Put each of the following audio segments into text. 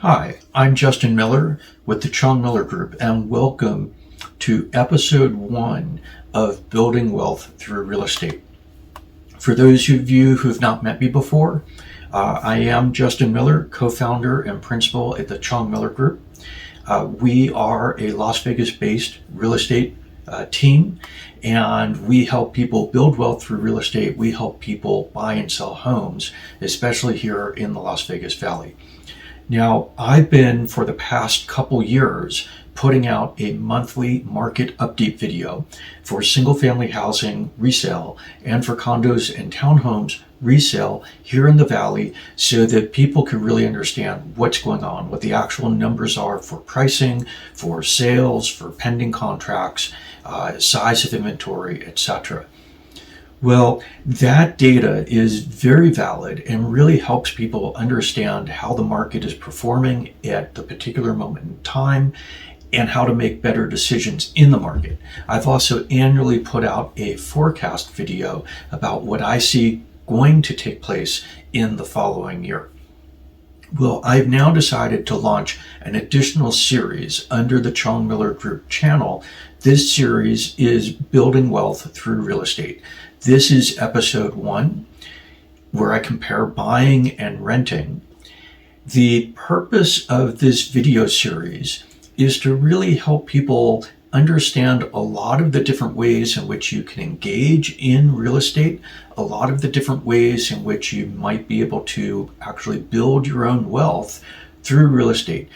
Hi, I'm Justin Miller with the Chong Miller Group, and welcome to episode 1 of Building Wealth Through Real Estate. For those of you who've not met me before, I am Justin Miller, co-founder and principal at the Chong Miller Group. We are a Las Vegas-based real estate team, and we help people build wealth through real estate. We help people buy and sell homes, especially here in the Las Vegas Valley. Now, I've been, for the past couple years, putting out a monthly market update video for single-family housing resale and for condos and townhomes resale here in the Valley, so that people can really understand what's going on, what the actual numbers are for pricing, for sales, for pending contracts, size of inventory, etc. Well, that data is very valid and really helps people understand how the market is performing at the particular moment in time and how to make better decisions in the market. I've also annually put out a forecast video about what I see going to take place in the following year. Well, I've now decided to launch an additional series under the Chong Miller Group channel. This series is Building Wealth Through Real Estate. This is episode 1, where I compare buying and renting. The purpose of this video series is to really help people understand a lot of the different ways in which you can engage in real estate, a lot of the different ways in which you might be able to actually build your own wealth through real estate.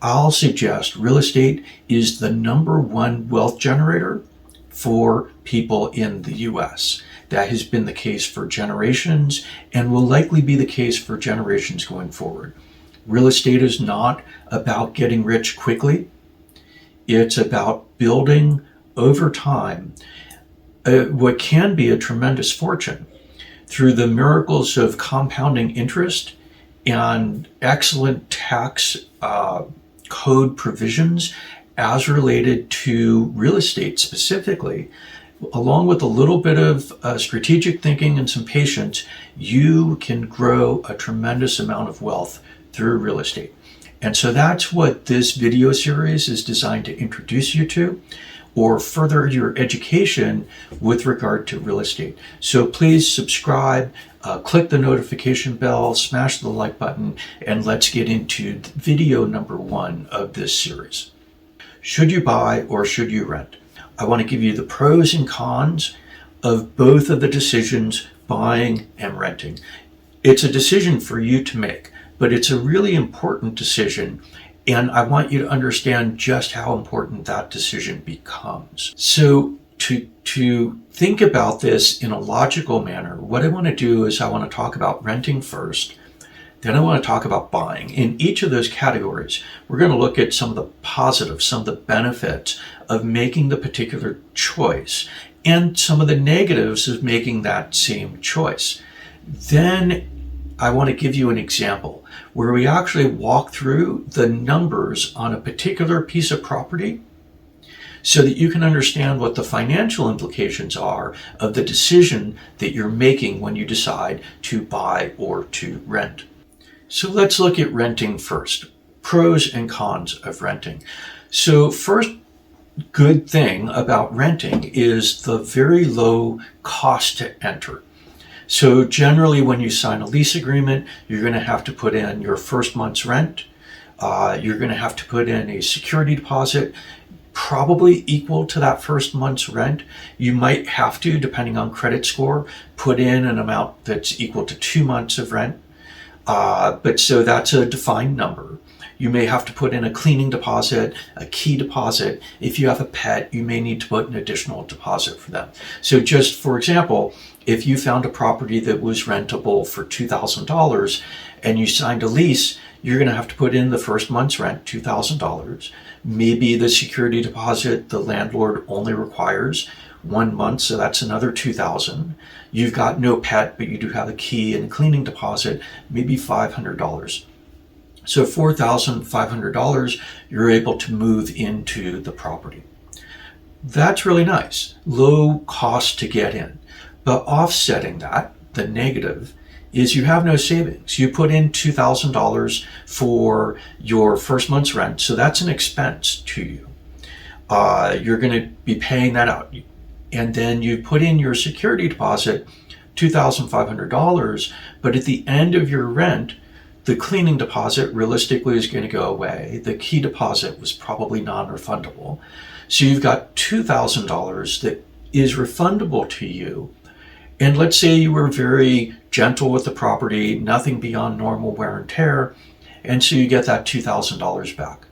I'll suggest real estate is the number one wealth generator for people in the US. That has been the case for generations and will likely be the case for generations going forward. Real estate is not about getting rich quickly. It's about building over time what can be a tremendous fortune through the miracles of compounding interest and excellent tax code provisions as related to real estate specifically. Along with a little bit of strategic thinking and some patience, you can grow a tremendous amount of wealth through real estate. And so that's what this video series is designed to introduce you to, or further your education with regard to real estate. So please subscribe, click the notification bell, smash the like button, and let's get into video number 1 of this series. Should you buy or should you rent? I want to give you the pros and cons of both of the decisions, buying and renting. It's a decision for you to make, but it's a really important decision, and I want you to understand just how important that decision becomes. So to think about this in a logical manner, what I want to do is I want to talk about renting first. Then I want to talk about buying. In each of those categories, we're going to look at some of the positives, some of the benefits of making the particular choice, and some of the negatives of making that same choice. Then I want to give you an example where we actually walk through the numbers on a particular piece of property so that you can understand what the financial implications are of the decision that you're making when you decide to buy or to rent. So let's look at renting first. Pros and cons of renting. So first good thing about renting is the very low cost to enter. So generally when you sign a lease agreement, you're going to have to put in your first month's rent. You're going to have to put in a security deposit, probably equal to that first month's rent. You might have to, depending on credit score, put in an amount that's equal to 2 months of rent. But so that's a defined number. You may have to put in a cleaning deposit, a key deposit. If you have a pet, you may need to put an additional deposit for them. So just for example, if you found a property that was rentable for $2,000 and you signed a lease, you're going to have to put in the first month's rent, $2,000. Maybe the security deposit, the landlord only requires 1 month, so that's another $2,000. You've got no pet, but you do have a key and a cleaning deposit, maybe $500. So $4,500, you're able to move into the property. That's really nice. Low cost to get in. But offsetting that, the negative, is you have no savings. You put in $2,000 for your first month's rent, so that's an expense to you. You're going to be paying that out. And then you put in your security deposit, $2,500, but at the end of your rent, the cleaning deposit realistically is going to go away. The key deposit was probably non-refundable. So you've got $2,000 that is refundable to you. And let's say you were very gentle with the property, nothing beyond normal wear and tear, and so you get that $2,000 back.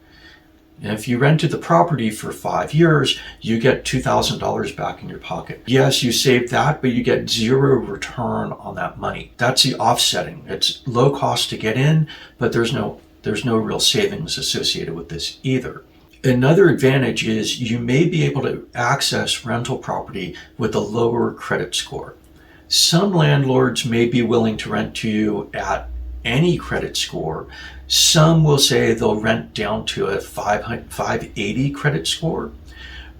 And if you rented the property for 5 years, you get $2,000 back in your pocket. Yes, you saved that, but you get zero return on that money. That's the offsetting. It's low cost to get in, but there's no real savings associated with this either. Another advantage is you may be able to access rental property with a lower credit score. Some landlords may be willing to rent to you at any credit score. Some will say they'll rent down to a 580 credit score,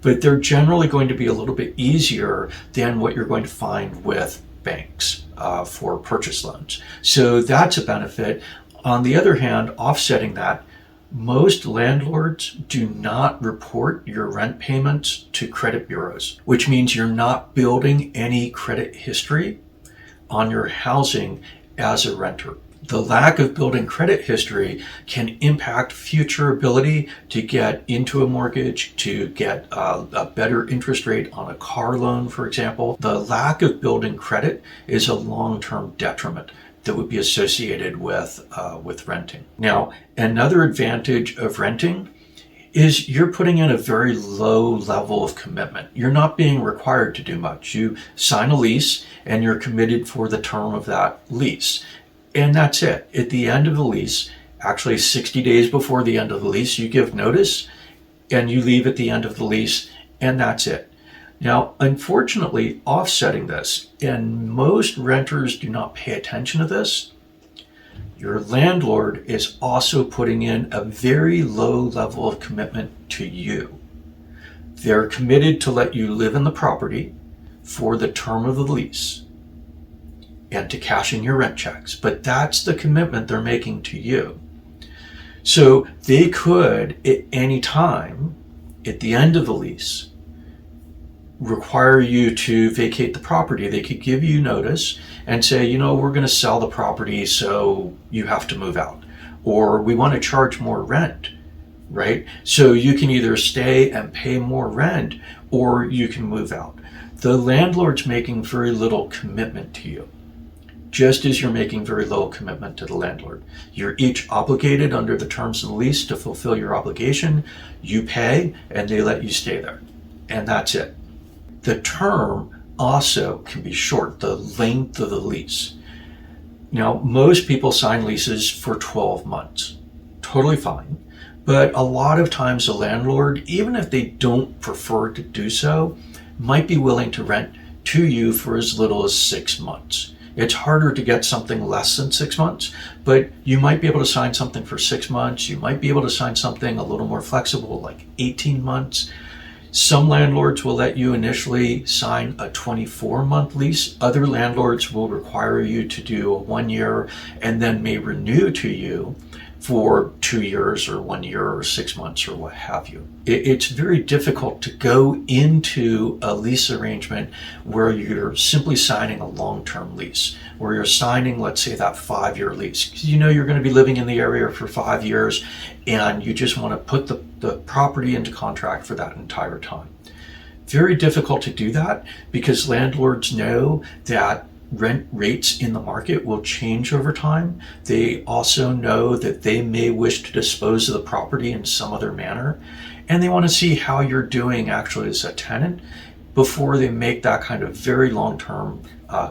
but they're generally going to be a little bit easier than what you're going to find with banks for purchase loans. So that's a benefit. On the other hand, offsetting that, most landlords do not report your rent payments to credit bureaus, which means you're not building any credit history on your housing as a renter. The lack of building credit history can impact future ability to get into a mortgage, to get a better interest rate on a car loan, for example. The lack of building credit is a long-term detriment that would be associated with renting. Now, another advantage of renting is you're putting in a very low level of commitment. You're not being required to do much. You sign a lease and you're committed for the term of that lease. And that's it. At the end of the lease, actually 60 days before the end of the lease, you give notice and you leave at the end of the lease, and that's it. Now, unfortunately, offsetting this, and most renters do not pay attention to this, your landlord is also putting in a very low level of commitment to you. They're committed to let you live in the property for the term of the lease and to cash in your rent checks, but that's the commitment they're making to you. So they could, at any time, at the end of the lease, require you to vacate the property. They could give you notice and say, we're going to sell the property, so you have to move out. Or we want to charge more rent, right? So you can either stay and pay more rent, or you can move out. The landlord's making very little commitment to you, just as you're making very little commitment to the landlord. You're each obligated under the terms of the lease to fulfill your obligation. You pay, and they let you stay there. And that's it. The term also can be short, the length of the lease. Now, most people sign leases for 12 months. Totally fine. But a lot of times a landlord, even if they don't prefer to do so, might be willing to rent to you for as little as 6 months. It's harder to get something less than 6 months, but you might be able to sign something for 6 months. You might be able to sign something a little more flexible, like 18 months. Some landlords will let you initially sign a 24-month lease. Other landlords will require you to do a 1 year and then may renew to you for 2 years or 1 year or 6 months or what have you. It's very difficult to go into a lease arrangement where you're simply signing a long-term lease, where you're signing, let's say, that 5-year lease. Because you're going to be living in the area for 5 years and you just want to put the property into contract for that entire time. Very difficult to do that because landlords know that rent rates in the market will change over time. They also know that they may wish to dispose of the property in some other manner, and they want to see how you're doing actually as a tenant before they make that kind of very long-term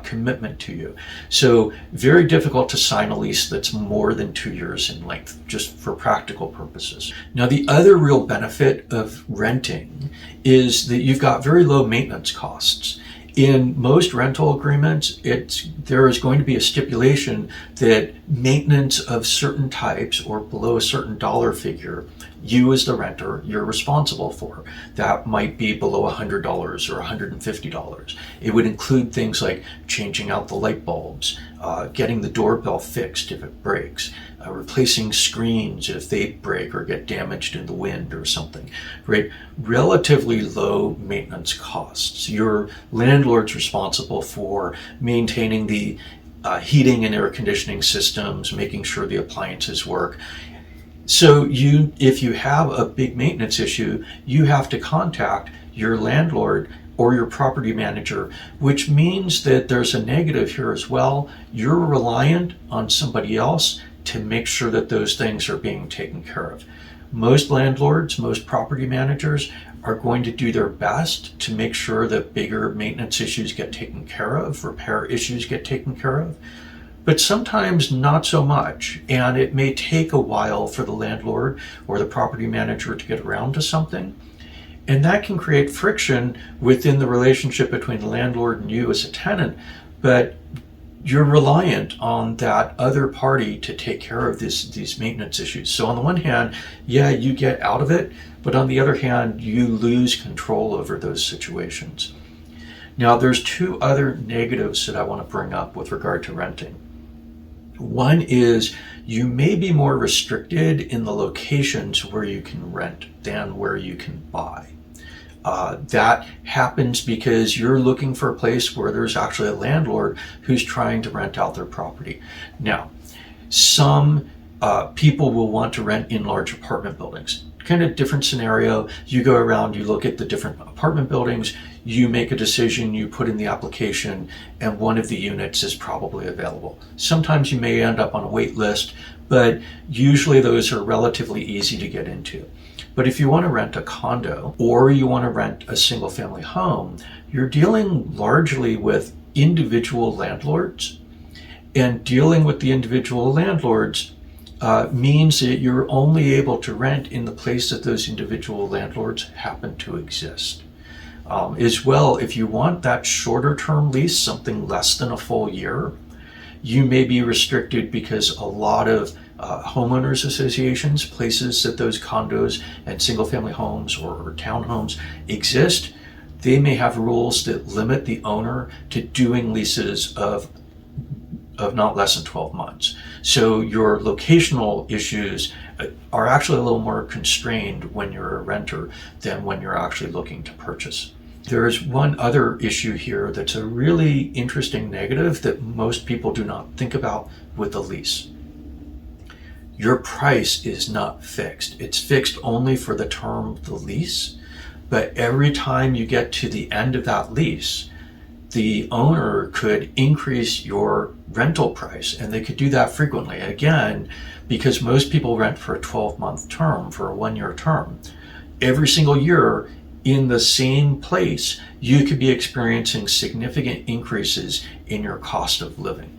commitment to you. So very difficult to sign a lease that's more than 2 years in length, just for practical purposes. Now, the other real benefit of renting is that you've got very low maintenance costs. In most rental agreements, there is going to be a stipulation that maintenance of certain types or below a certain dollar figure you as the renter, you're responsible for. That might be below $100 or $150. It would include things like changing out the light bulbs, getting the doorbell fixed if it breaks, replacing screens if they break or get damaged in the wind or something, right? Relatively low maintenance costs. Your landlord's responsible for maintaining the heating and air conditioning systems, making sure the appliances work. So if you have a big maintenance issue, you have to contact your landlord or your property manager, which means that there's a negative here as well. You're reliant on somebody else to make sure that those things are being taken care of. Most landlords, most property managers are going to do their best to make sure that bigger maintenance issues get taken care of, repair issues get taken care of, but sometimes not so much. And it may take a while for the landlord or the property manager to get around to something. And that can create friction within the relationship between the landlord and you as a tenant, but you're reliant on that other party to take care of these maintenance issues. So on the one hand, yeah, you get out of it, but on the other hand, you lose control over those situations. Now, there's two other negatives that I want to bring up with regard to renting. One is you may be more restricted in the locations where you can rent than where you can buy. That happens because you're looking for a place where there's actually a landlord who's trying to rent out their property. Now, some people will want to rent in large apartment buildings. Kind of different scenario. You go around, you look at the different apartment buildings, you make a decision, you put in the application, and one of the units is probably available. Sometimes you may end up on a wait list, but usually those are relatively easy to get into. But if you want to rent a condo or you want to rent a single family home, you're dealing largely with individual landlords. And dealing with the individual landlords means that you're only able to rent in the place that those individual landlords happen to exist. As well, if you want that shorter term lease, something less than a full year, you may be restricted because a lot of homeowners associations, places that those condos and single family homes or townhomes exist, they may have rules that limit the owner to doing leases of not less than 12 months. So your locational issues are actually a little more constrained when you're a renter than when you're actually looking to purchase. There's one other issue here that's a really interesting negative that most people do not think about with a lease. Your price is not fixed. It's fixed only for the term of the lease, but every time you get to the end of that lease, the owner could increase your rental price, and they could do that frequently. Again, because most people rent for a 12-month term, for a 1-year term. Every single year in the same place, you could be experiencing significant increases in your cost of living.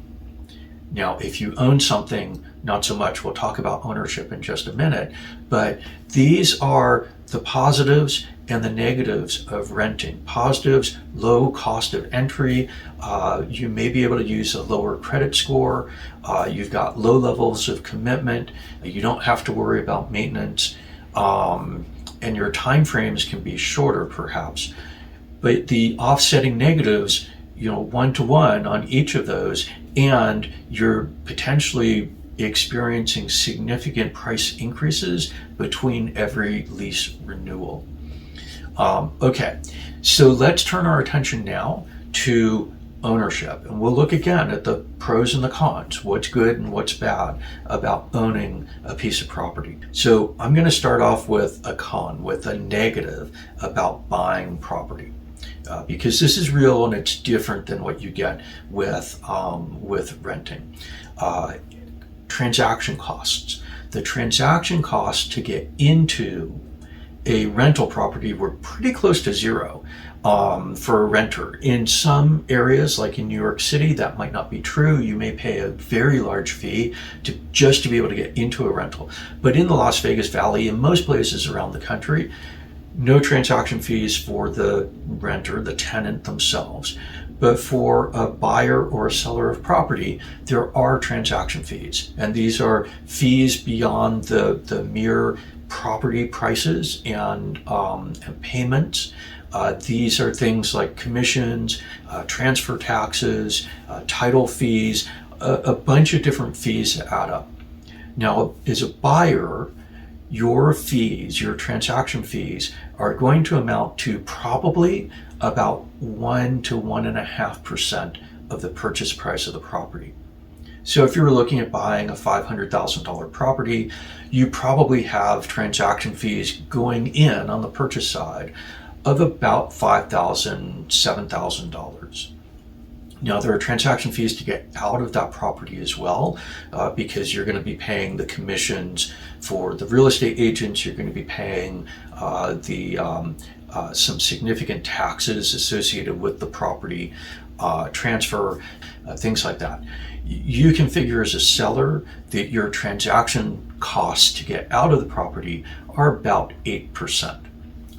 Now, if you own something, not so much. We'll talk about ownership in just a minute, but these are the positives and the negatives of renting. Positives, low cost of entry. You may be able to use a lower credit score. You've got low levels of commitment. You don't have to worry about maintenance. And your time frames can be shorter perhaps. But the offsetting negatives, one-to-one on each of those, and you're potentially experiencing significant price increases between every lease renewal. Okay, so let's turn our attention now to ownership, and we'll look again at the pros and the cons, what's good and what's bad about owning a piece of property. So I'm going to start off with a con, with a negative about buying property. Because this is real and it's different than what you get with renting. Transaction costs. The transaction costs to get into a rental property were pretty close to zero for a renter. In some areas, like in New York City, that might not be true. You may pay a very large fee just to be able to get into a rental. But in the Las Vegas Valley, in most places around the country, no transaction fees for the renter, the tenant themselves. But for a buyer or a seller of property, there are transaction fees. And these are fees beyond the mere property prices and payments. These are things like commissions, transfer taxes, title fees, a bunch of different fees that add up. Now, as a buyer, your fees, your transaction fees, are going to amount to probably about 1 to 1.5% of the purchase price of the property. So if you were looking at buying a $500,000 property, you probably have transaction fees going in on the purchase side of about $5,000, $7,000. Now, there are transaction fees to get out of that property as well, because you're going to be paying the commissions for the real estate agents. You're going to be paying some significant taxes associated with the property transfer, things like that. You can figure as a seller that your transaction costs to get out of the property are about 8%.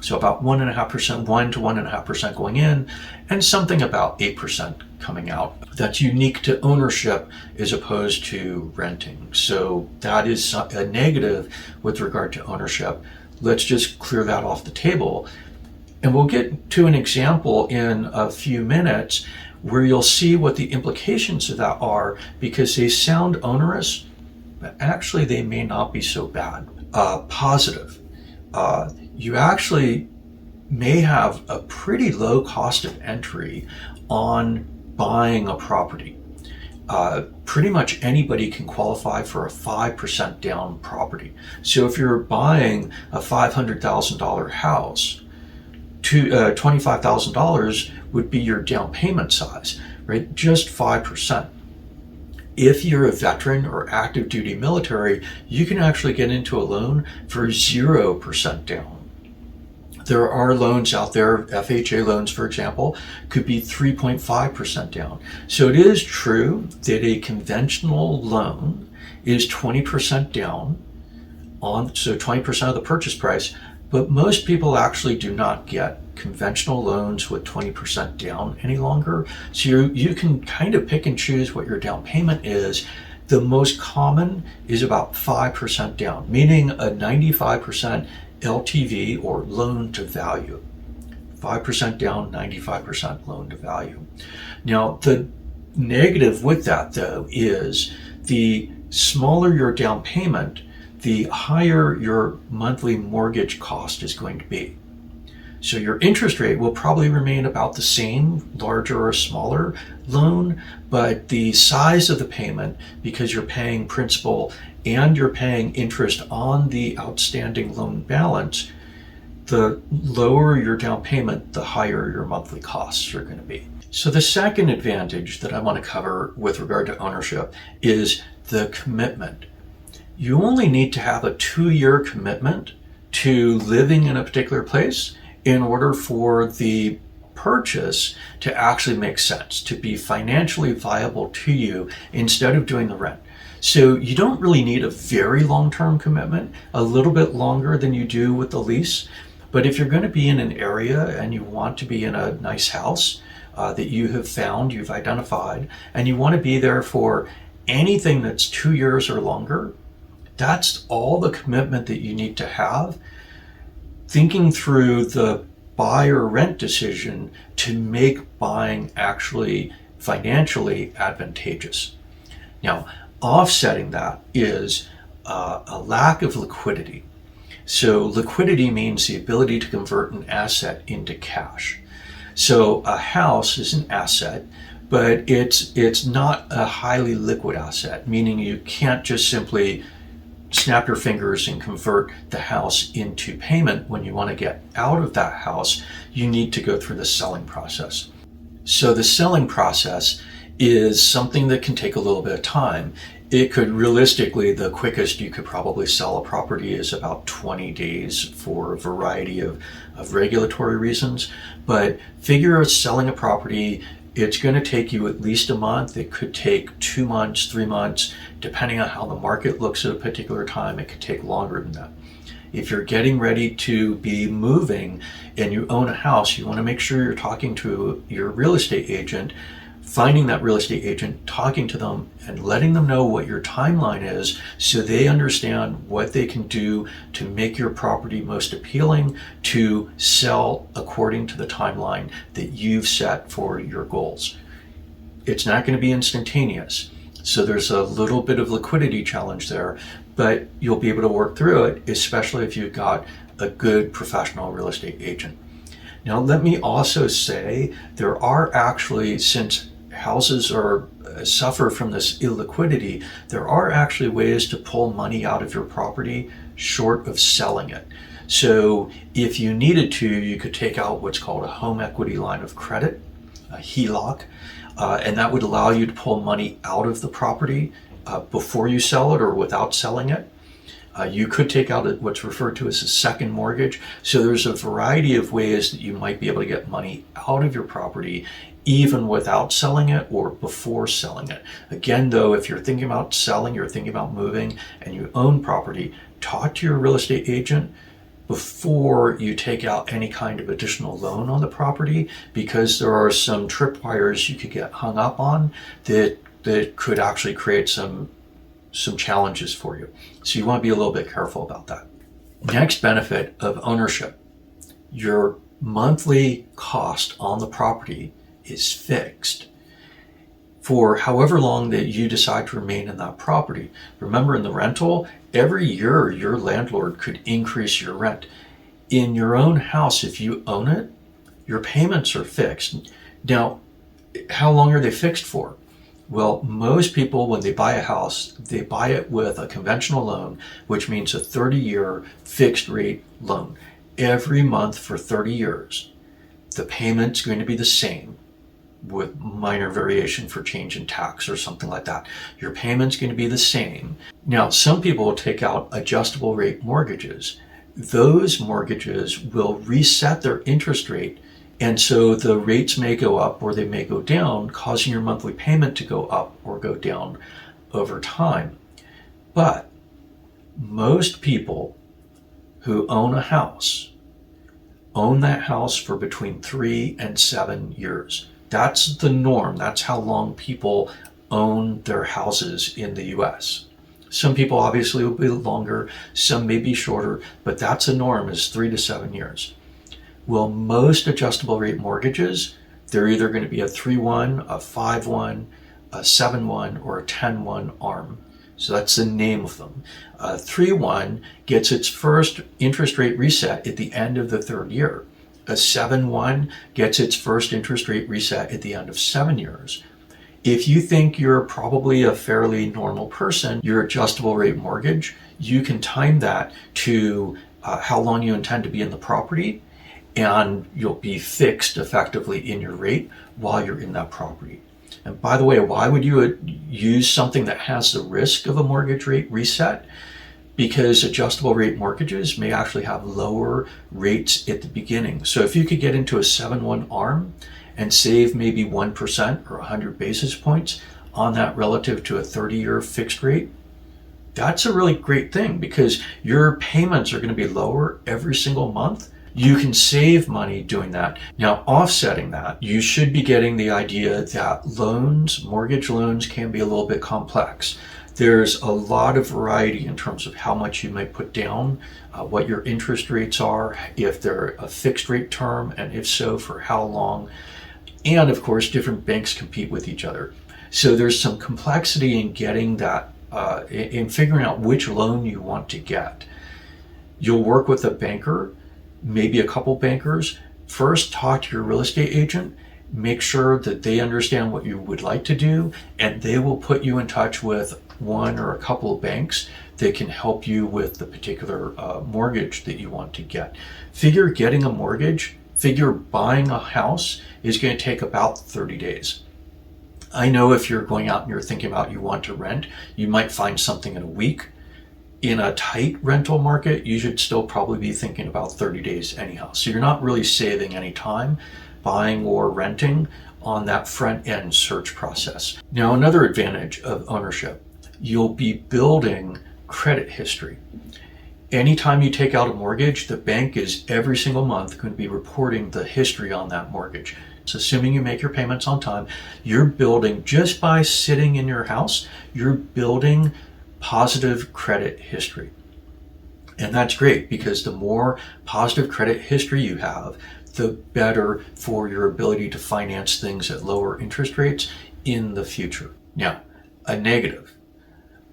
So about 1.5%, 1 to 1.5% going in, and something about 8% coming out. That's unique to ownership as opposed to renting. So that is a negative with regard to ownership. Let's just clear that off the table. And we'll get to an example in a few minutes where you'll see what the implications of that are, because they sound onerous, but actually they may not be so bad. Positive. You actually may have a pretty low cost of entry on buying a property. Pretty much anybody can qualify for a 5% down property. So if you're buying a $500,000 house, $25,000 would be your down payment size, right? Just 5%. If you're a veteran or active duty military, you can actually get into a loan for 0% down. There are loans out there, FHA loans, for example, could be 3.5% down. So it is true that a conventional loan is 20% down so 20% of the purchase price, but most people actually do not get conventional loans with 20% down any longer. So you can kind of pick and choose what your down payment is. The most common is about 5% down, meaning a 95% LTV or loan to value. 5% down, 95% loan to value. Now, the negative with that, though, is the smaller your down payment, the higher your monthly mortgage cost is going to be. So your interest rate will probably remain about the same, larger or smaller loan, but the size of the payment, because you're paying principal and you're paying interest on the outstanding loan balance, the lower your down payment, the higher your monthly costs are going to be. So the second advantage that I want to cover with regard to ownership is the commitment. You only need to have a 2-year commitment to living in a particular place in order for the purchase to actually make sense, to be financially viable to you instead of doing the rent. So you don't really need a very long-term commitment, a little bit longer than you do with the lease. But if you're going to be in an area and you want to be in a nice house that you have found, you've identified, and you want to be there for anything that's 2 years or longer, that's all the commitment that you need to have, thinking through the buy or rent decision to make buying actually financially advantageous. Now, offsetting that is a lack of liquidity. So liquidity means the ability to convert an asset into cash. So a house is an asset, but it's not a highly liquid asset, meaning you can't just simply snap your fingers and convert the house into payment. When you want to get out of that house, you need to go through the selling process. So the selling process is something that can take a little bit of time. It could realistically, the quickest you could probably sell a property is about 20 days for a variety of regulatory reasons. But figure out selling a property It's going to take you at least a month. It could take 2 months, 3 months, depending on how the market looks at a particular time. It could take longer than that. If you're getting ready to be moving and you own a house, you want to make sure you're talking to your real estate agent, finding that real estate agent, talking to them, and letting them know what your timeline is so they understand what they can do to make your property most appealing to sell according to the timeline that you've set for your goals. It's not going to be instantaneous. So there's a little bit of liquidity challenge there, but you'll be able to work through it, especially if you've got a good professional real estate agent. Now, let me also say there are actually, since houses suffer from this illiquidity, there are actually ways to pull money out of your property short of selling it. So if you needed to, you could take out what's called a home equity line of credit, a HELOC, and that would allow you to pull money out of the property before you sell it or without selling it. You could take out what's referred to as a second mortgage. So there's a variety of ways that you might be able to get money out of your property even without selling it or before selling it. Again, though, if you're thinking about selling, you're thinking about moving, and you own property, talk to your real estate agent before you take out any kind of additional loan on the property, because there are some tripwires you could get hung up on that could actually create some challenges for you. So you want to be a little bit careful about that. Next benefit of ownership: your monthly cost on the property is fixed for however long that you decide to remain in that property. Remember, in the rental, every year your landlord could increase your rent. In your own house, if you own it, your payments are fixed. Now, how long are they fixed for? Well, most people, when they buy a house, they buy it with a conventional loan, which means a 30-year fixed rate loan. Every month for 30 years, the payment's going to be the same, with minor variation for change in tax or something like that. Your payment's going to be the same. Now, some people will take out adjustable rate mortgages. Those mortgages will reset their interest rate, and so the rates may go up or they may go down, causing your monthly payment to go up or go down over time. But most people who own a house own that house for between 3 and 7 years. That's the norm. That's how long people own their houses in the US. Some people obviously will be longer, some may be shorter, but that's a norm, is 3 to 7 years. Well, most adjustable rate mortgages, they're either going to be a 3-1, a 5-1, a 7-1, or a 10-1 ARM. So that's the name of them. A 3-1 gets its first interest rate reset at the end of the 3rd year. A 7-1 gets its first interest rate reset at the end of 7 years. If you think you're probably a fairly normal person, your adjustable rate mortgage, you can time that to how long you intend to be in the property, and you'll be fixed effectively in your rate while you're in that property. And by the way, why would you use something that has the risk of a mortgage rate reset? Because adjustable rate mortgages may actually have lower rates at the beginning. So if you could get into a 7-1 ARM and save maybe 1% or 100 basis points on that relative to a 30-year fixed rate, that's a really great thing, because your payments are going to be lower every single month. You can save money doing that. Now, offsetting that, you should be getting the idea that mortgage loans can be a little bit complex. There's a lot of variety in terms of how much you may put down, what your interest rates are, if they're a fixed rate term, and if so, for how long. And of course, different banks compete with each other. So there's some complexity in getting that, in figuring out which loan you want to get. You'll work with a banker, maybe a couple bankers. First, talk to your real estate agent. Make sure that they understand what you would like to do, and they will put you in touch with one or a couple of banks that can help you with the particular mortgage that you want to get. Figure buying a house is going to take about 30 days. I know if you're going out and you're thinking about you want to rent, you might find something in a week. In a tight rental market, you should still probably be thinking about 30 days anyhow. So you're not really saving any time buying or renting on that front end search process. Now, another advantage of ownership, you'll be building credit history. Anytime you take out a mortgage, the bank is every single month going to be reporting the history on that mortgage. So assuming you make your payments on time, you're building, just by sitting in your house, you're building positive credit history. And that's great, because the more positive credit history you have, the better for your ability to finance things at lower interest rates in the future. Now, a negative,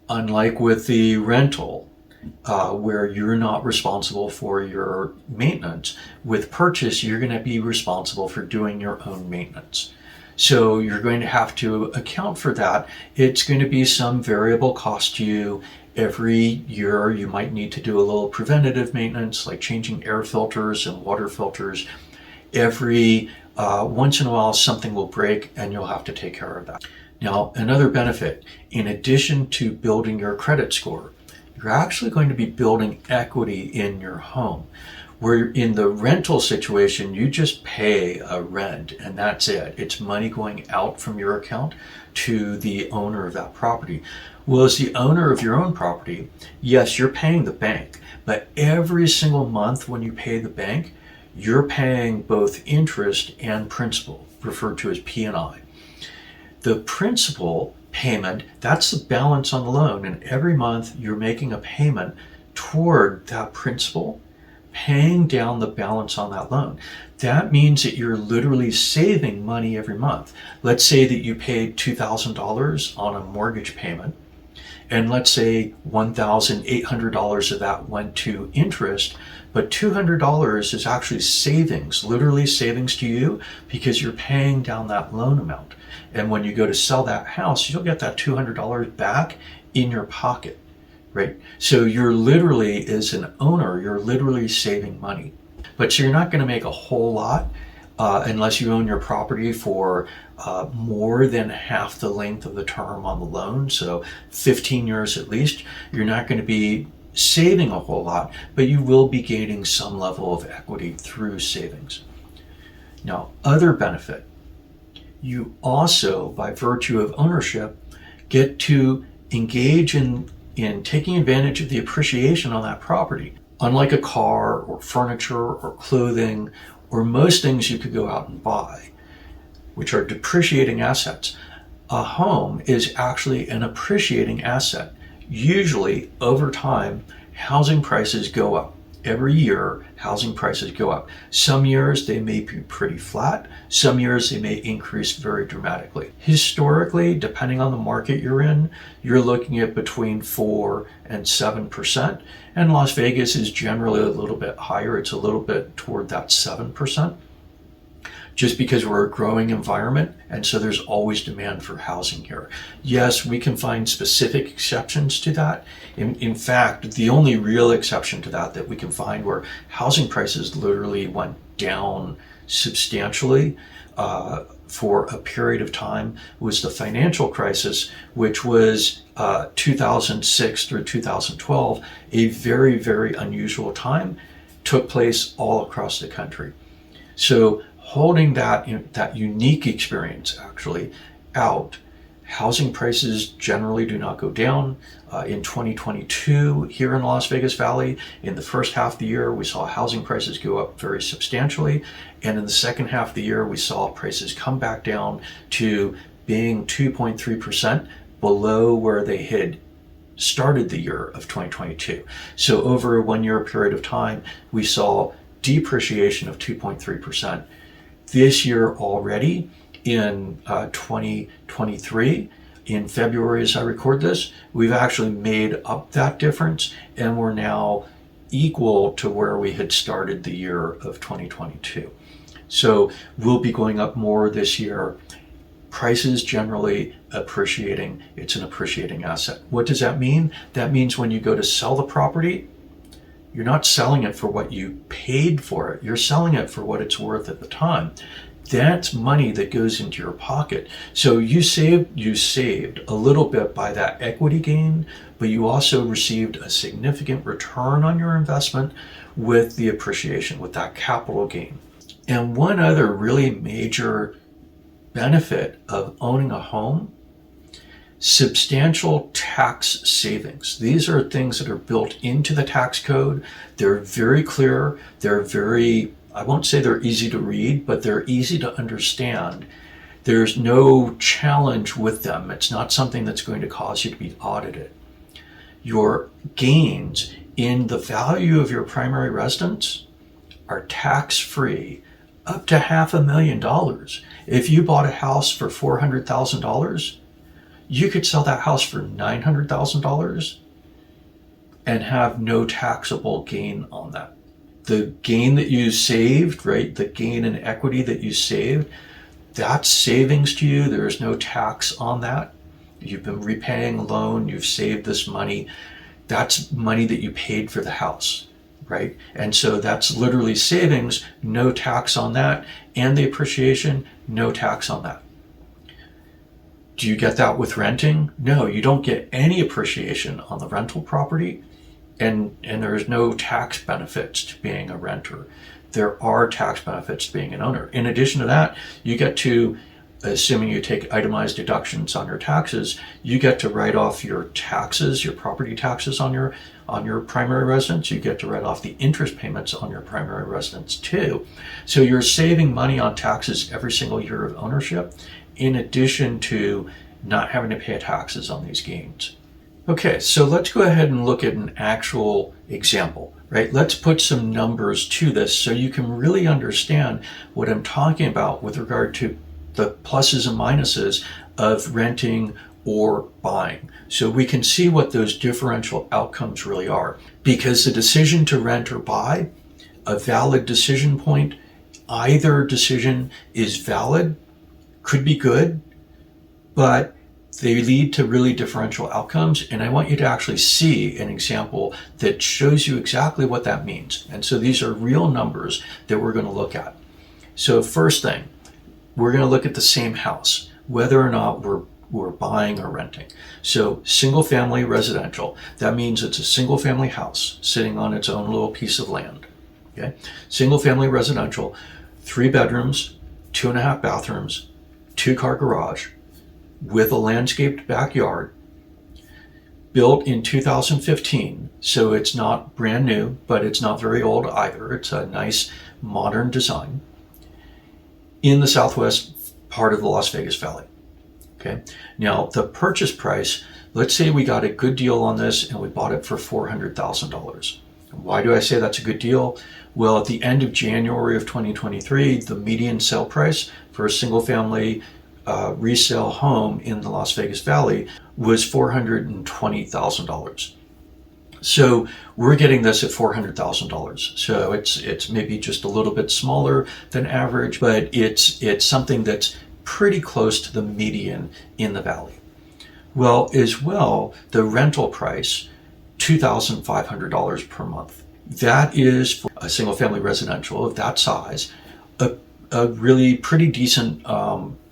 unlike with the rental, where you're not responsible for your maintenance, with purchase, you're going to be responsible for doing your own maintenance. So you're going to have to account for that. It's going to be some variable cost to you. Every year you might need to do a little preventative maintenance, like changing air filters and water filters. Every once in a while something will break and you'll have to take care of that. Now, another benefit, in addition to building your credit score, you're actually going to be building equity in your home. Where in the rental situation, you just pay a rent and that's it. It's money going out from your account to the owner of that property. Well, as the owner of your own property, yes, you're paying the bank, but every single month when you pay the bank, you're paying both interest and principal, referred to as P&I. The principal payment, that's the balance on the loan, and every month you're making a payment toward that principal, paying down the balance on that loan. That means that you're literally saving money every month. Let's say that you paid $2,000 on a mortgage payment, and let's say $1,800 of that went to interest, but $200 is actually savings, literally savings to you, because you're paying down that loan amount. And when you go to sell that house, you'll get that $200 back in your pocket, right? So you're literally, as an owner, you're literally saving money. But so you're not going to make a whole lot unless you own your property for more than half the length of the term on the loan, so 15 years at least. You're not going to be saving a whole lot, but you will be gaining some level of equity through savings. Now, other benefit, you also, by virtue of ownership, get to engage in taking advantage of the appreciation on that property. Unlike a car or furniture or clothing or most things you could go out and buy, which are depreciating assets, a home is actually an appreciating asset. Usually, over time, housing prices go up. Every year, housing prices go up. Some years they may be pretty flat. Some years they may increase very dramatically. Historically, depending on the market you're in, you're looking at between 4 and 7%. And Las Vegas is generally a little bit higher. It's a little bit toward that 7%. Just because we're a growing environment, and so there's always demand for housing here. Yes, we can find specific exceptions to that. In fact, the only real exception to that we can find where housing prices literally went down substantially for a period of time was the financial crisis, which was 2006 through 2012, a very, very unusual time, took place all across the country. So holding that unique experience actually out, housing prices generally do not go down. In 2022, here in the Las Vegas Valley, in the first half of the year, we saw housing prices go up very substantially. And in the second half of the year, we saw prices come back down to being 2.3% below where they had started the year of 2022. So over a 1 year period of time, we saw depreciation of 2.3%. This year already, in 2023, in February as I record this, we've actually made up that difference, and we're now equal to where we had started the year of 2022. So we'll be going up more this year. Prices generally appreciating. It's an appreciating asset. What does that mean? That means when you go to sell the property, you're not selling it for what you paid for it. You're selling it for what it's worth at the time. That's money that goes into your pocket. So you saved a little bit by that equity gain, but you also received a significant return on your investment with the appreciation, with that capital gain. And one other really major benefit of owning a home, substantial tax savings. These are things that are built into the tax code. They're very clear. They're very, I won't say they're easy to read, but they're easy to understand. There's no challenge with them. It's not something that's going to cause you to be audited. Your gains in the value of your primary residence are tax-free up to $500,000. If you bought a house for $400,000, you could sell that house for $900,000 and have no taxable gain on that. The gain that you saved, right? The gain in equity that you saved, that's savings to you. There is no tax on that. You've been repaying a loan, you've saved this money. That's money that you paid for the house, right? And so that's literally savings, no tax on that. And the appreciation, no tax on that. Do you get that with renting? No, you don't get any appreciation on the rental property, and there's no tax benefits to being a renter. There are tax benefits to being an owner. In addition to that, you get to, assuming you take itemized deductions on your taxes, you get to write off your taxes, your property taxes on your primary residence. You get to write off the interest payments on your primary residence too. So you're saving money on taxes every single year of ownership, in addition to not having to pay taxes on these gains. Okay, so let's go ahead and look at an actual example, right? Let's put some numbers to this so you can really understand what I'm talking about with regard to the pluses and minuses of renting or buying. So we can see what those differential outcomes really are. Because the decision to rent or buy, a valid decision point, either decision is valid, could be good, but they lead to really differential outcomes. And I want you to actually see an example that shows you exactly what that means. And so these are real numbers that we're going to look at. So first thing, we're going to look at the same house, whether or not we're buying or renting. So single family residential, that means it's a single family house sitting on its own little piece of land. Okay, single family residential, 3 bedrooms, 2.5 bathrooms, 2-car garage, with a landscaped backyard, built in 2015. So it's not brand new, but it's not very old either. It's a nice modern design in the southwest part of the Las Vegas Valley. Okay. Now the purchase price, let's say we got a good deal on this and we bought it for $400,000. Why do I say that's a good deal? Well, at the end of January of 2023, the median sale price for a single family resale home in the Las Vegas Valley was $420,000. So we're getting this at $400,000. So it's maybe just a little bit smaller than average, but it's something that's pretty close to the median in the valley. Well, as well, the rental price, $2,500 per month. That is, for a single family residential of that size, a really pretty decent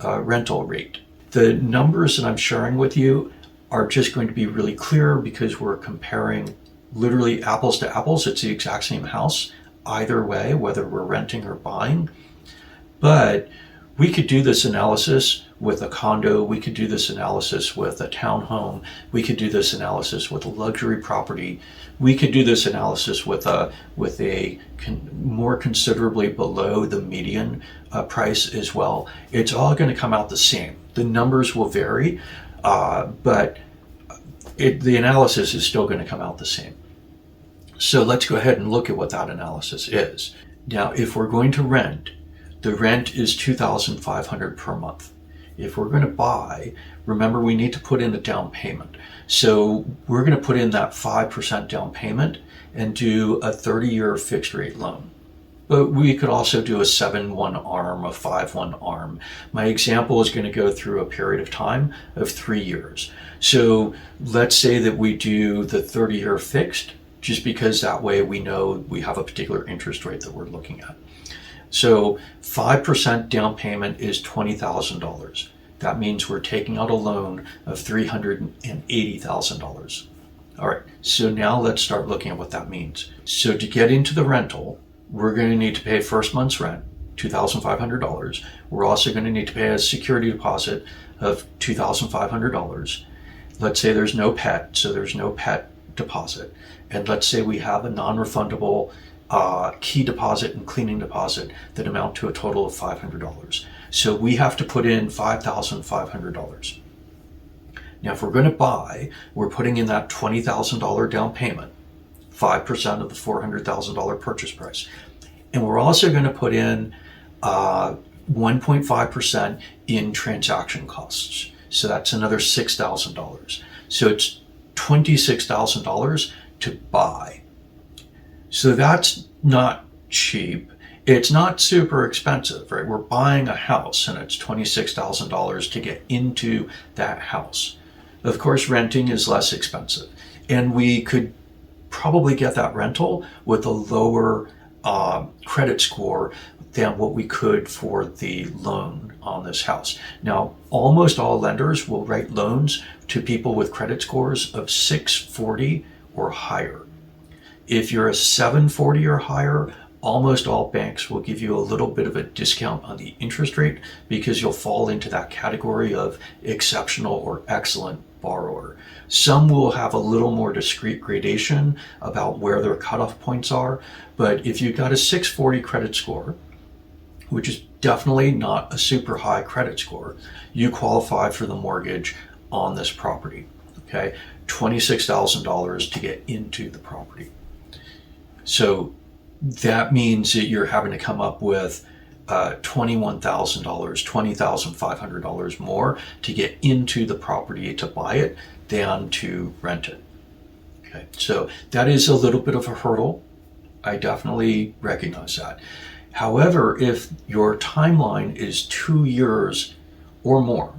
rental rate. The numbers that I'm sharing with you are just going to be really clear because we're comparing literally apples to apples. It's the exact same house either way, whether we're renting or buying. But we could do this analysis with a condo. We could do this analysis with a townhome. We could do this analysis with a luxury property. We could do this analysis with a more considerably below the median price as well. It's all going to come out the same. The numbers will vary, but the analysis is still going to come out the same. So let's go ahead and look at what that analysis is. Now, if we're going to rent, the rent is $2,500 per month. If we're going to buy, remember we need to put in a down payment. So we're going to put in that 5% down payment and do a 30-year fixed rate loan. But we could also do a 7/1 ARM, a 5/1 ARM. My example is going to go through a period of time of 3 years. So let's say that we do the 30-year fixed, just because that way we know we have a particular interest rate that we're looking at. So 5% down payment is $20,000. That means we're taking out a loan of $380,000. All right, so now let's start looking at what that means. So to get into the rental, we're going to need to pay first month's rent. $2,500. We're also going to need to pay a security deposit of $2,500. Let's say there's no pet, so there's no pet deposit. And let's say we have a non-refundable key deposit and cleaning deposit that amount to a total of $500. So we have to put in $5,500. Now, if we're going to buy, we're putting in that $20,000 down payment, 5% of the $400,000 purchase price. And we're also going to put in 1.5% in transaction costs. So that's another $6,000. So it's $26,000 to buy. So that's not cheap. It's not super expensive, right? We're buying a house and it's $26,000 to get into that house. Of course, renting is less expensive. And we could probably get that rental with a lower credit score than what we could for the loan on this house. Now, almost all lenders will write loans to people with credit scores of 640 or higher. If you're a 740 or higher, almost all banks will give you a little bit of a discount on the interest rate because you'll fall into that category of exceptional or excellent borrower. Some will have a little more discrete gradation about where their cutoff points are, but if you've got a 640 credit score, which is definitely not a super high credit score, you qualify for the mortgage on this property. Okay, $26,000 to get into the property. So that means that you're having to come up with $21,000, $20,500 more to get into the property to buy it than to rent it. Okay, so that is a little bit of a hurdle. I definitely recognize that. However, if your timeline is 2 years or more,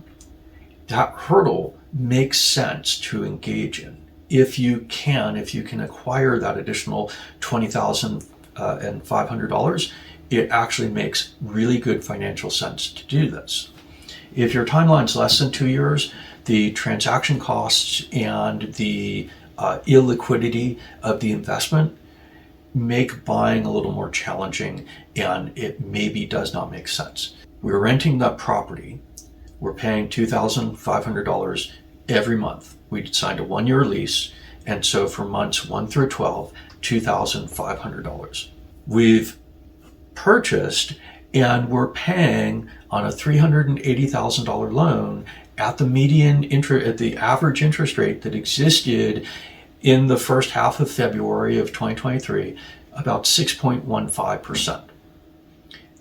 that hurdle makes sense to engage in. If you can acquire that additional $20,500, it actually makes really good financial sense to do this. If your timeline's less than 2 years, the transaction costs and the illiquidity of the investment make buying a little more challenging, and it maybe does not make sense. We're renting that property. We're paying $2,500 every month. We signed a 1-year lease, and so for months 1 through 12, $2,500. We've purchased and we're paying on a $380,000 loan at the average interest rate that existed in the first half of February of 2023, about 6.15%.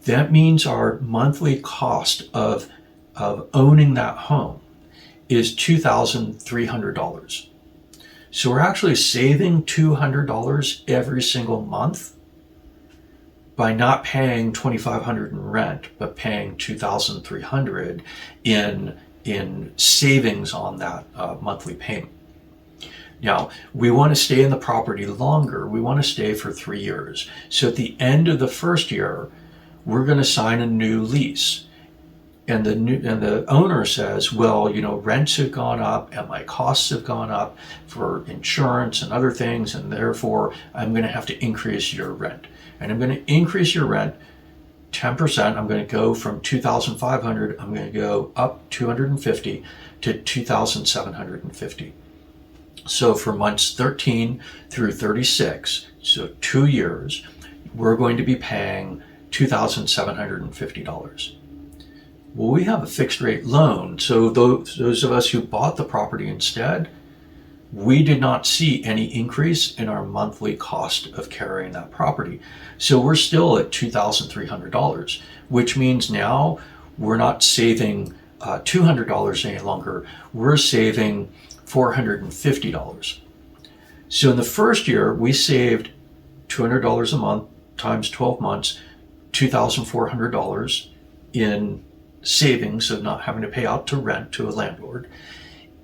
That means our monthly cost of owning that home is $2,300. So we're actually saving $200 every single month by not paying $2,500 in rent, but paying $2,300 in savings on that monthly payment. Now, we want to stay in the property longer. We want to stay for 3 years. So at the end of the first year, we're going to sign a new lease. And the owner says, well, rents have gone up and my costs have gone up for insurance and other things, and therefore I'm going to have to increase your rent. And I'm going to increase your rent 10%. I'm going to go from $2,500, I'm going to go up $250 to $2,750. So for months 13 through 36, so 2 years, we're going to be paying $2,750. Well, we have a fixed rate loan, so those of us who bought the property instead, we did not see any increase in our monthly cost of carrying that property. So we're still at $2,300, which means now we're not saving $200 any longer, we're saving $450. So in the first year, we saved $200 a month times 12 months, $2,400 in savings of not having to pay out to rent to a landlord.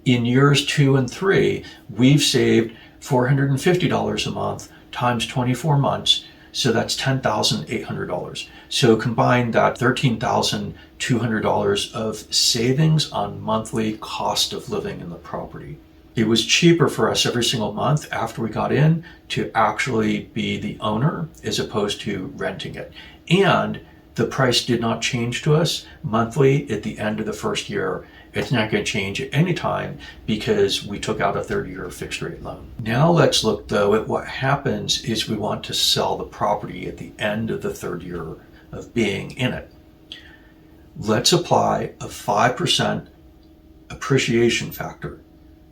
In years 2 and 3, we've saved $450 a month times 24 months, so that's $10,800. So combine that $13,200 of savings on monthly cost of living in the property. It was cheaper for us every single month after we got in to actually be the owner as opposed to renting it. And The price did not change to us monthly at the end of the first year. It's not going to change at any time because we took out a 30-year fixed rate loan. Now let's look though at what happens is we want to sell the property at the end of the third year of being in it. Let's apply a 5% appreciation factor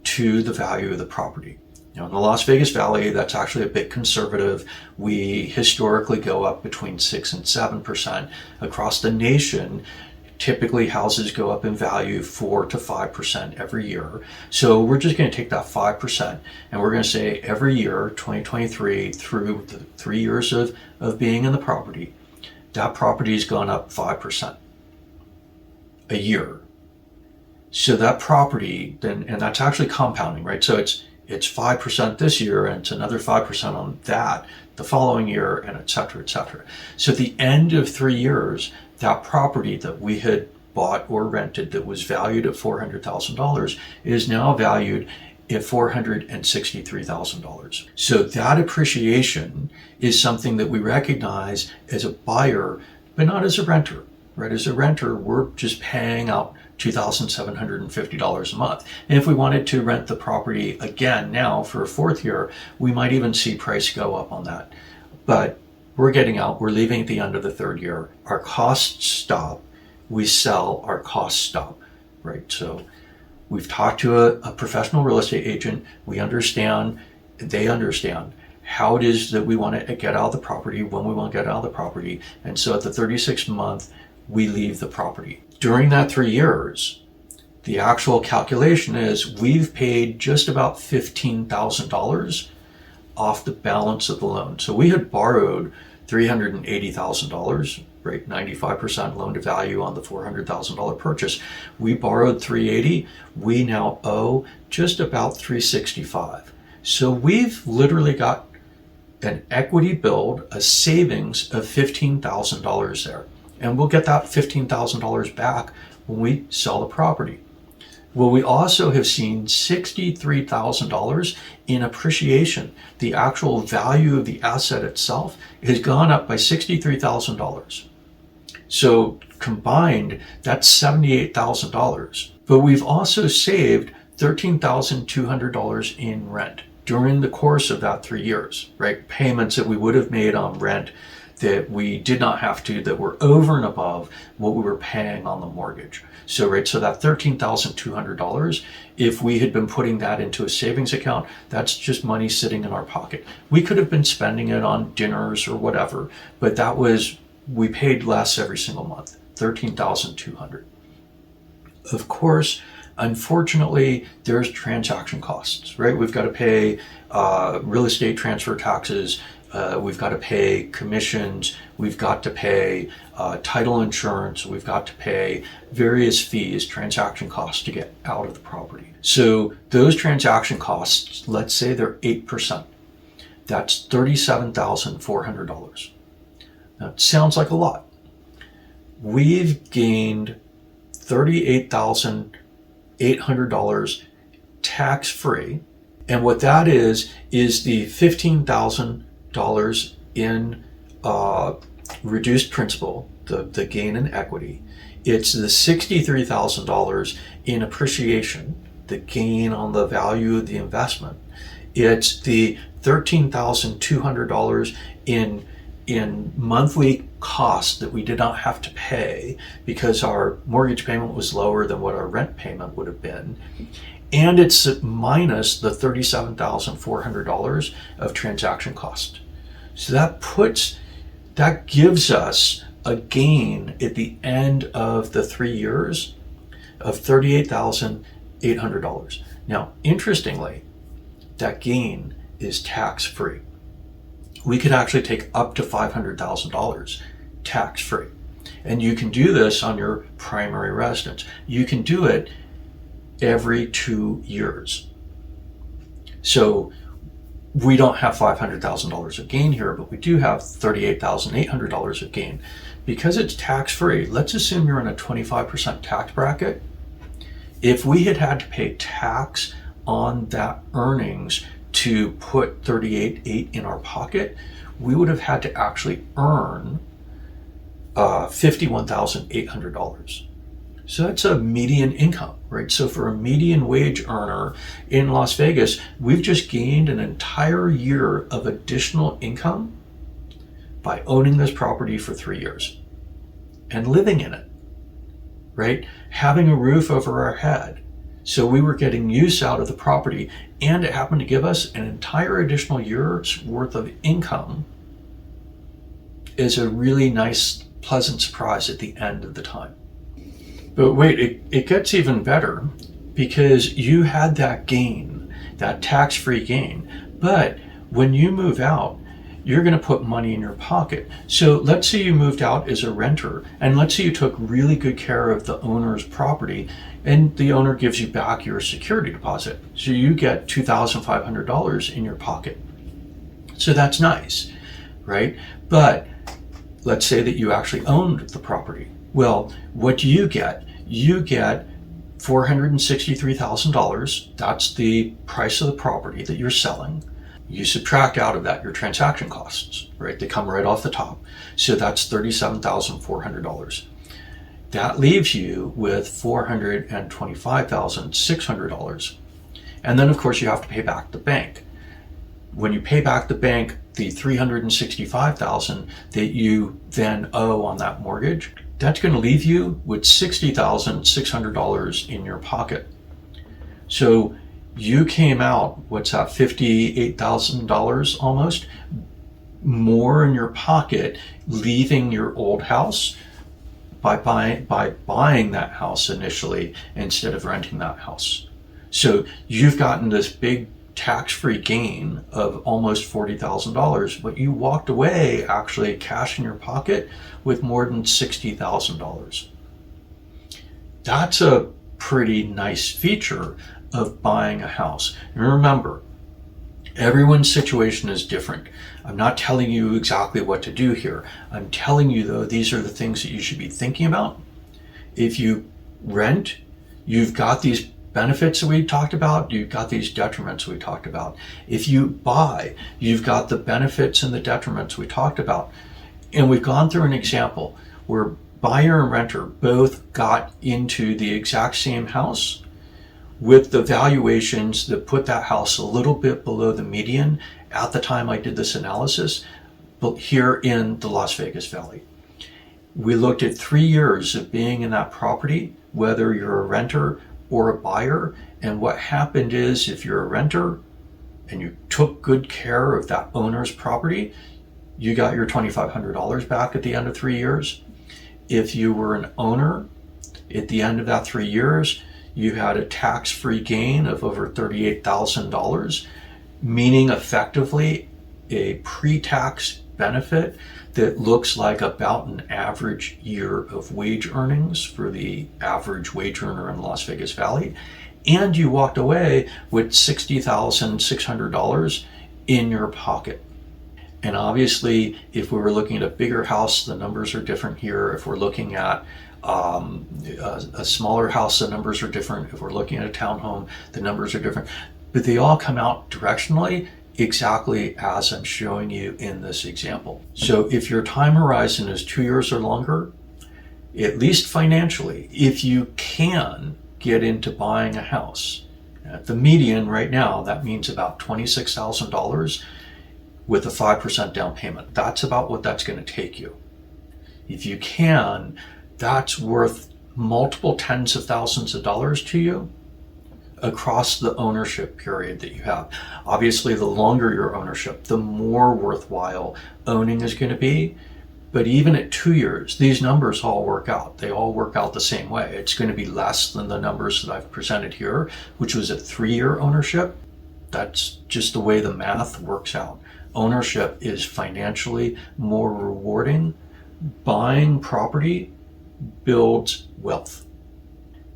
to the value of the property. Now in the Las Vegas Valley, that's actually a bit conservative. We historically go up between 6 and 7%. Across the nation, typically houses go up in value 4 to 5% every year. So we're just going to take that 5% and we're going to say every year, 2023 through the 3 years of being in the property, that property's gone up 5% a year. So that property then, and that's actually compounding, right? So it's 5% this year and it's another 5% on that the following year, and et cetera, et cetera. So at the end of 3 years, that property that we had bought or rented that was valued at $400,000 is now valued at $463,000. So that appreciation is something that we recognize as a buyer, but not as a renter, right? As a renter, we're just paying out $2,750 a month. And if we wanted to rent the property again now for a fourth year, we might even see price go up on that. But we're getting out, we're leaving at the end of the third year. Our costs stop, we sell, our costs stop, right? So we've talked to a professional real estate agent. We understand, they understand how it is that we want to get out of the property, when we want to get out of the property. And so at the 36th month, we leave the property. During that 3 years, the actual calculation is we've paid just about $15,000 off the balance of the loan. So we had borrowed $380,000, right? 95% loan to value on the $400,000 purchase. We borrowed $380,000. We now owe just about $365,000. So we've literally got an equity build, a savings of $15,000 there. And we'll get that $15,000 back when we sell the property. Well, we also have seen $63,000 in appreciation. The actual value of the asset itself has gone up by $63,000. So combined, that's $78,000. But we've also saved $13,200 in rent during the course of that 3 years, right? Payments that we would have made on rent that we did not have to, that were over and above what we were paying on the mortgage. So, right, so that $13,200, if we had been putting that into a savings account, that's just money sitting in our pocket. We could have been spending it on dinners or whatever, but that was, we paid less every single month, $13,200. Of course, unfortunately, there's transaction costs, right? We've got to pay real estate transfer taxes. We've got to pay commissions, we've got to pay title insurance, we've got to pay various fees, transaction costs to get out of the property. So those transaction costs, let's say they're 8%. That's $37,400. That sounds like a lot. We've gained $38,800 tax-free. And what that is the $15,000 in reduced principal, the gain in equity. It's the $63,000 in appreciation, the gain on the value of the investment. It's the $13,200 in monthly costs that we did not have to pay because our mortgage payment was lower than what our rent payment would have been. And it's minus the $37,400 of transaction cost. So that gives us a gain at the end of the 3 years of $38,800. Now, interestingly, that gain is tax-free. We could actually take up to $500,000 tax-free. And you can do this on your primary residence. You can do it every 2 years. So we don't have $500,000 of gain here, but we do have $38,800 of gain. Because it's tax-free, let's assume you're in a 25% tax bracket. If we had to pay tax on that earnings to put $38,800 in our pocket, we would have had to actually earn $51,800. So that's a median income, right? So for a median wage earner in Las Vegas, we've just gained an entire year of additional income by owning this property for 3 years and living in it, right? Having a roof over our head. So we were getting use out of the property, and it happened to give us an entire additional year's worth of income is a really nice, pleasant surprise at the end of the time. But wait, it gets even better, because you had that gain, that tax-free gain. But when you move out, you're going to put money in your pocket. So let's say you moved out as a renter, and let's say you took really good care of the owner's property, and the owner gives you back your security deposit. So you get $2,500 in your pocket. So that's nice, right? But let's say that you actually owned the property. Well, what do you get? You get $463,000. That's the price of the property that you're selling. You subtract out of that your transaction costs, right? They come right off the top. So that's $37,400. That leaves you with $425,600. And then, of course, you have to pay back the bank. When you pay back the bank the $365,000 that you then owe on that mortgage, that's going to leave you with $60,600 in your pocket. So you came out, what's that, $58,000 almost more in your pocket, leaving your old house by buying that house initially instead of renting that house. So you've gotten this big tax-free gain of almost $40,000, but you walked away actually cash in your pocket with more than $60,000. That's a pretty nice feature of buying a house. And remember, everyone's situation is different. I'm not telling you exactly what to do here. I'm telling you, though, these are the things that you should be thinking about. If you rent, you've got these benefits that we talked about, you've got these detriments we talked about. If you buy, you've got the benefits and the detriments we talked about. And we've gone through an example where buyer and renter both got into the exact same house with the valuations that put that house a little bit below the median at the time I did this analysis, but here in the Las Vegas Valley. We looked at 3 years of being in that property, whether you're a renter or a buyer, and what happened is if you're a renter and you took good care of that owner's property, you got your $2,500 back at the end of 3 years. If you were an owner, at the end of that 3 years, you had a tax-free gain of over $38,000, meaning effectively a pre-tax benefit that looks like about an average year of wage earnings for the average wage earner in Las Vegas Valley. And you walked away with $60,600 in your pocket. And obviously, if we were looking at a bigger house, the numbers are different here. If we're looking at a smaller house, the numbers are different. If we're looking at a townhome, the numbers are different. But they all come out directionally exactly as I'm showing you in this example. So if your time horizon is 2 years or longer, at least financially, if you can get into buying a house, at the median right now, that means about $26,000 with a 5% down payment. That's about what that's going to take you. If you can, that's worth multiple tens of thousands of dollars to you across the ownership period that you have. Obviously, the longer your ownership, the more worthwhile owning is going to be. But even at 2 years, these numbers all work out. They all work out the same way. It's going to be less than the numbers that I've presented here, which was a 3-year ownership. That's just the way the math works out. Ownership is financially more rewarding. Buying property builds wealth.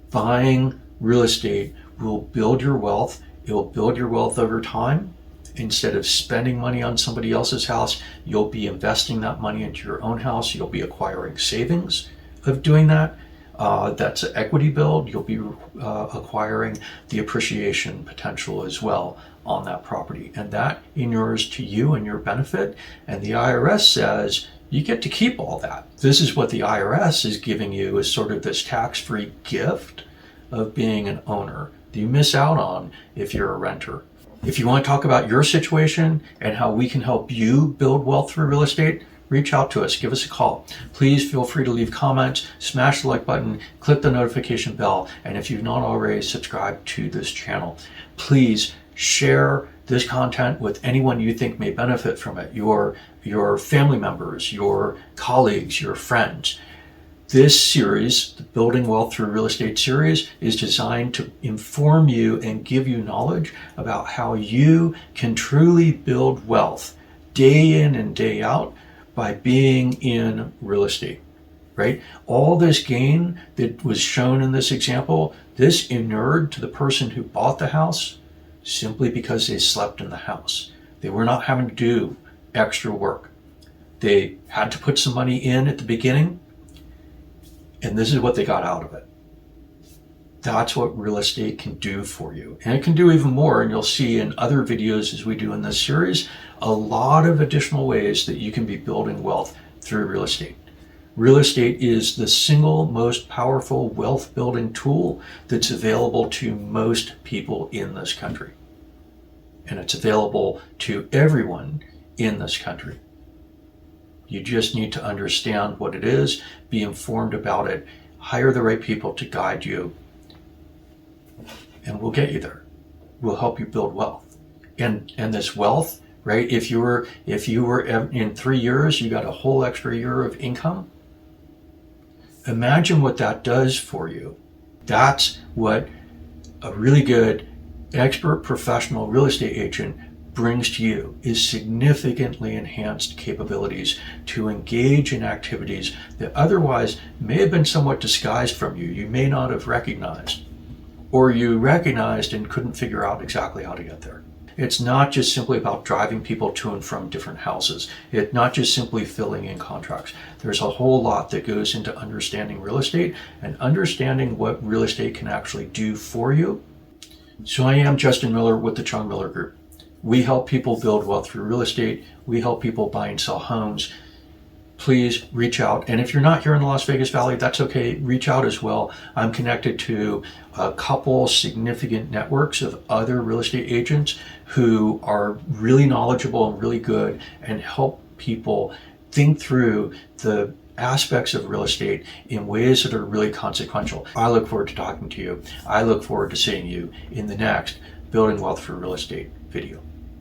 Buying real estate will build your wealth. It will build your wealth over time. Instead of spending money on somebody else's house, you'll be investing that money into your own house. You'll be acquiring savings of doing that. That's an equity build. You'll be acquiring the appreciation potential as well on that property. And that inures to you and your benefit. And the IRS says you get to keep all that. This is what the IRS is giving you as sort of this tax-free gift of being an owner that you miss out on if you're a renter. If you want to talk about your situation and how we can help you build wealth through real estate, reach out to us, give us a call. Please feel free to leave comments, smash the like button, click the notification bell, and if you've not already, subscribe to this channel. Please share this content with anyone you think may benefit from it, your family members, your colleagues, your friends. This series, the Building Wealth Through Real Estate series, is designed to inform you and give you knowledge about how you can truly build wealth day in and day out by being in real estate, right? All this gain that was shown in this example, this inured to the person who bought the house simply because they slept in the house. They were not having to do extra work. They had to put some money in at the beginning, and this is what they got out of it. That's what real estate can do for you. And it can do even more, and you'll see in other videos as we do in this series, a lot of additional ways that you can be building wealth through real estate. Real estate is the single most powerful wealth building tool that's available to most people in this country. And it's available to everyone in this country. You just need to understand what it is, be informed about it, hire the right people to guide you, and we'll get you there. We'll help you build wealth. And this wealth, right? If you were in 3 years, you got a whole extra year of income. Imagine what that does for you. That's what a really good expert professional real estate agent brings to you, is significantly enhanced capabilities to engage in activities that otherwise may have been somewhat disguised from you. You may not have recognized, or you recognized and couldn't figure out exactly how to get there. It's not just simply about driving people to and from different houses. It's not just simply filling in contracts. There's a whole lot that goes into understanding real estate and understanding what real estate can actually do for you. So I am Justin Miller with the Chong Miller Group. We help people build wealth through real estate. We help people buy and sell homes. Please reach out. And if you're not here in the Las Vegas Valley, that's okay. Reach out as well. I'm connected to a couple significant networks of other real estate agents who are really knowledgeable and really good and help people think through the aspects of real estate in ways that are really consequential. I look forward to talking to you. I look forward to seeing you in the next Building Wealth Through Real Estate video.